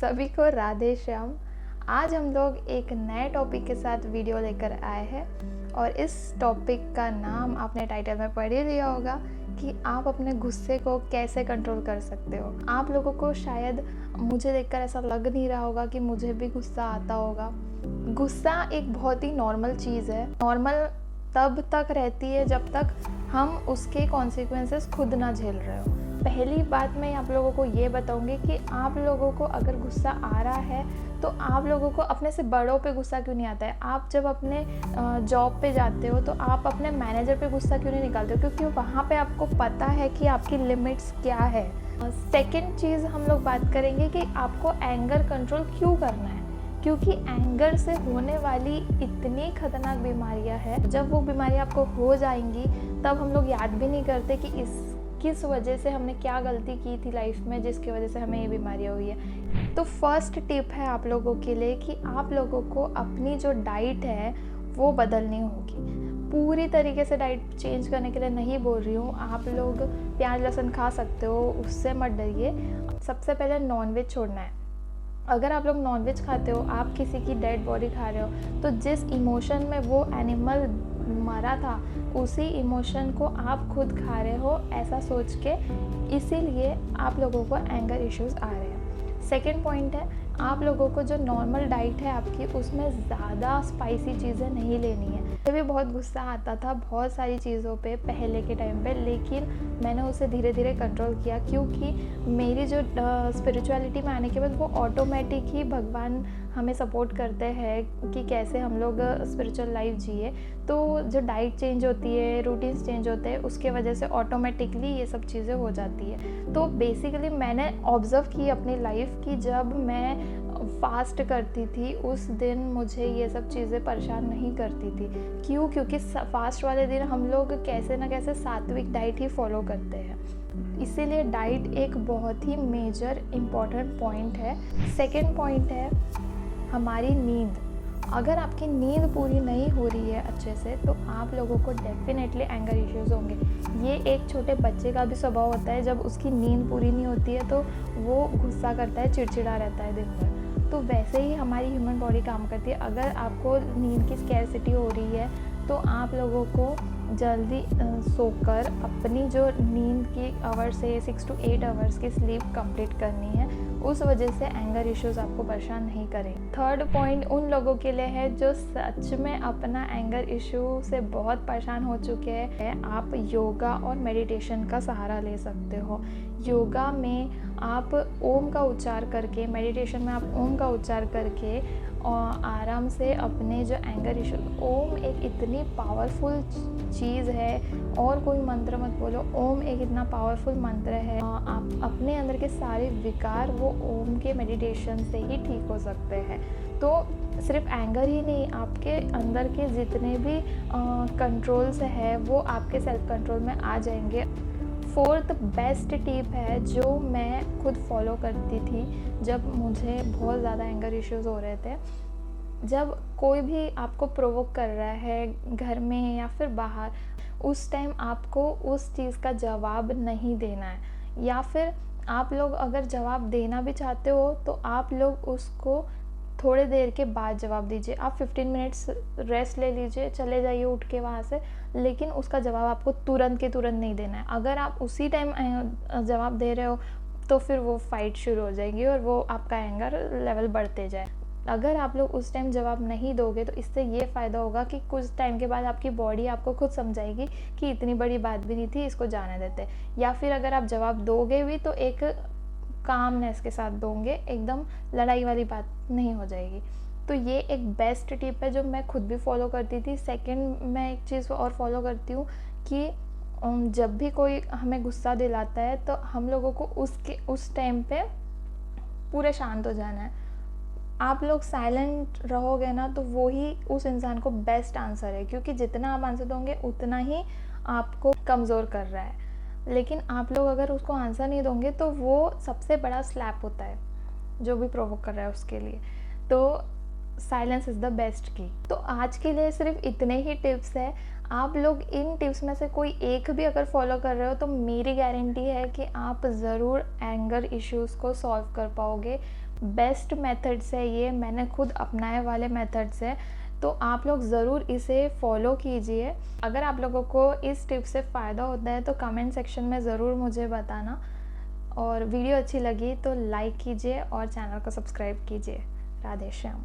सभी को राधे श्याम। आज हम लोग एक नए टॉपिक के साथ वीडियो लेकर आए हैं और इस टॉपिक का नाम आपने टाइटल में पढ़ ही लिया होगा कि आप अपने गुस्से को कैसे कंट्रोल कर सकते हो। आप लोगों को शायद मुझे देखकर ऐसा लग नहीं रहा होगा कि मुझे भी गुस्सा आता होगा। गुस्सा एक बहुत ही नॉर्मल चीज़ है। नॉर्मल तब तक रहती है जब तक हम उसके कॉन्सिक्वेंसेस खुद ना झेल रहे हो। पहली बात मैं आप लोगों को ये बताऊंगी कि आप लोगों को अगर गुस्सा आ रहा है तो आप लोगों को अपने से बड़ों पे गुस्सा क्यों नहीं आता है। आप जब अपने जॉब पे जाते हो तो आप अपने मैनेजर पे गुस्सा क्यों नहीं निकालते हो, क्योंकि वहाँ पे आपको पता है कि आपकी लिमिट्स क्या है। सेकंड चीज़ हम लोग बात करेंगे कि आपको एंगर कंट्रोल क्यों करना है, क्योंकि एंगर से होने वाली इतनी खतरनाक बीमारियां हैं। जब वो बीमारी आपको हो जाएंगी तब हम लोग याद भी नहीं करते कि किस वजह से हमने क्या गलती की थी लाइफ में जिसकी वजह से हमें ये बीमारियां हुई है। तो फर्स्ट टिप है आप लोगों के लिए कि आप लोगों को अपनी जो डाइट है वो बदलनी होगी। पूरी तरीके से डाइट चेंज करने के लिए नहीं बोल रही हूँ। आप लोग प्याज लहसुन खा सकते हो, उससे मत डरिए। सबसे पहले नॉनवेज छोड़ना है। अगर आप लोग नॉनवेज खाते हो, आप किसी की डेड बॉडी खा रहे हो, तो जिस इमोशन में वो एनिमल मरा था उसी इमोशन को आप खुद खा रहे हो, ऐसा सोच के, इसीलिए आप लोगों को एंगर इश्यूज आ रहे हैं। सेकेंड पॉइंट है, आप लोगों को जो नॉर्मल डाइट है आपकी, उसमें ज़्यादा स्पाइसी चीज़ें नहीं लेनी है। मुझे भी बहुत गुस्सा आता था बहुत सारी चीज़ों पे पहले के टाइम पे, लेकिन मैंने उसे धीरे धीरे कंट्रोल किया, क्योंकि मेरी जो स्पिरिचुअलिटी में आने के बाद वो ऑटोमेटिक ही भगवान हमें सपोर्ट करते हैं कि कैसे हम लोग स्पिरिचुअल लाइफ जिए। तो जो डाइट चेंज होती है, रूटीन्स चेंज होते हैं, उसके वजह से ऑटोमेटिकली ये सब चीज़ें हो जाती है। तो बेसिकली मैंने ऑब्ज़र्व की अपनी लाइफ की, जब मैं फास्ट करती थी उस दिन मुझे ये सब चीज़ें परेशान नहीं करती थी। क्यों? क्योंकि फास्ट वाले दिन हम लोग कैसे ना कैसे सात्विक डाइट ही फॉलो करते हैं। इसीलिए डाइट एक बहुत ही मेजर इम्पॉर्टेंट पॉइंट है। सेकेंड पॉइंट है हमारी नींद। अगर आपकी नींद पूरी नहीं हो रही है अच्छे से तो आप लोगों को डेफिनेटली एंगर इश्यूज होंगे। ये एक छोटे बच्चे का भी स्वभाव होता है, जब उसकी नींद पूरी नहीं होती है तो वो गुस्सा करता है, चिड़चिड़ा रहता है दिन भर। तो वैसे ही हमारी ह्यूमन बॉडी काम करती है। अगर आपको नींद की स्कैरसिटी हो रही है तो आप लोगों को जल्दी सोकर अपनी जो नींद की आवर्स है 6 to 8 आवर्स की स्लीप कंप्लीट करनी है। उस वजह से एंगर इश्यूज आपको परेशान नहीं करें। थर्ड पॉइंट उन लोगों के लिए है जो सच में अपना एंगर इशू से बहुत परेशान हो चुके हैं। आप योगा और मेडिटेशन का सहारा ले सकते हो। योगा में आप ओम का उच्चार करके, मेडिटेशन में आप ओम का उच्चार करके और आराम से अपने जो एंगर इशू, ओम एक इतनी पावरफुल चीज़ है, और कोई मंत्र मत बोलो, ओम एक इतना पावरफुल मंत्र है। आप अपने अंदर के सारे विकार वो ओम के मेडिटेशन से ही ठीक हो सकते हैं। तो सिर्फ एंगर ही नहीं, आपके अंदर के जितने भी कंट्रोल्स है वो आपके सेल्फ कंट्रोल में आ जाएंगे। फोर्थ बेस्ट टिप है जो मैं खुद फॉलो करती थी जब मुझे बहुत ज़्यादा एंगर इश्यूज हो रहे थे। जब कोई भी आपको प्रोवोक कर रहा है घर में या फिर बाहर, उस टाइम आपको उस चीज़ का जवाब नहीं देना है। या फिर आप लोग अगर जवाब देना भी चाहते हो तो आप लोग उसको थोड़े देर के बाद जवाब दीजिए। आप 15 मिनट्स रेस्ट ले लीजिए, चले जाइए उठ के वहाँ से, लेकिन उसका जवाब आपको तुरंत के तुरंत नहीं देना है। अगर आप उसी टाइम जवाब दे रहे हो तो फिर वो फाइट शुरू हो जाएगी और वो आपका एंगर लेवल बढ़ते जाए। अगर आप लोग उस टाइम जवाब नहीं दोगे तो इससे ये फ़ायदा होगा कि कुछ टाइम के बाद आपकी बॉडी आपको खुद समझाएगी कि इतनी बड़ी बात भी नहीं थी, इसको जाने देते। या फिर अगर आप जवाब दोगे भी तो एक कामनेस के साथ दोगे, एकदम लड़ाई वाली बात नहीं हो जाएगी। तो ये एक बेस्ट टिप है जो मैं खुद भी फॉलो करती थी। सेकंड मैं एक चीज़ और फॉलो करती हूँ कि जब भी कोई हमें गुस्सा दिलाता है तो हम लोगों को उस टाइम पे पूरे शांत हो जाना है। आप लोग साइलेंट रहोगे ना तो वो ही उस इंसान को बेस्ट आंसर है, क्योंकि जितना आप आंसर दोगे उतना ही आपको कमज़ोर कर रहा है। लेकिन आप लोग अगर उसको आंसर नहीं दोगे तो वो सबसे बड़ा स्लैप होता है जो भी प्रोवोक कर रहा है उसके लिए। तो साइलेंस इज़ द बेस्ट की। तो आज के लिए सिर्फ इतने ही टिप्स है। आप लोग इन टिप्स में से कोई एक भी अगर फॉलो कर रहे हो तो मेरी गारंटी है कि आप ज़रूर एंगर इश्यूज़ को सॉल्व कर पाओगे। बेस्ट मेथड्स है, ये मैंने खुद अपनाए वाले मेथड्स है, तो आप लोग ज़रूर इसे फॉलो कीजिए। अगर आप लोगों को इस टिप से फ़ायदा होता है तो कमेंट सेक्शन में ज़रूर मुझे बताना, और वीडियो अच्छी लगी तो लाइक कीजिए और चैनल को सब्सक्राइब कीजिए। राधे श्याम।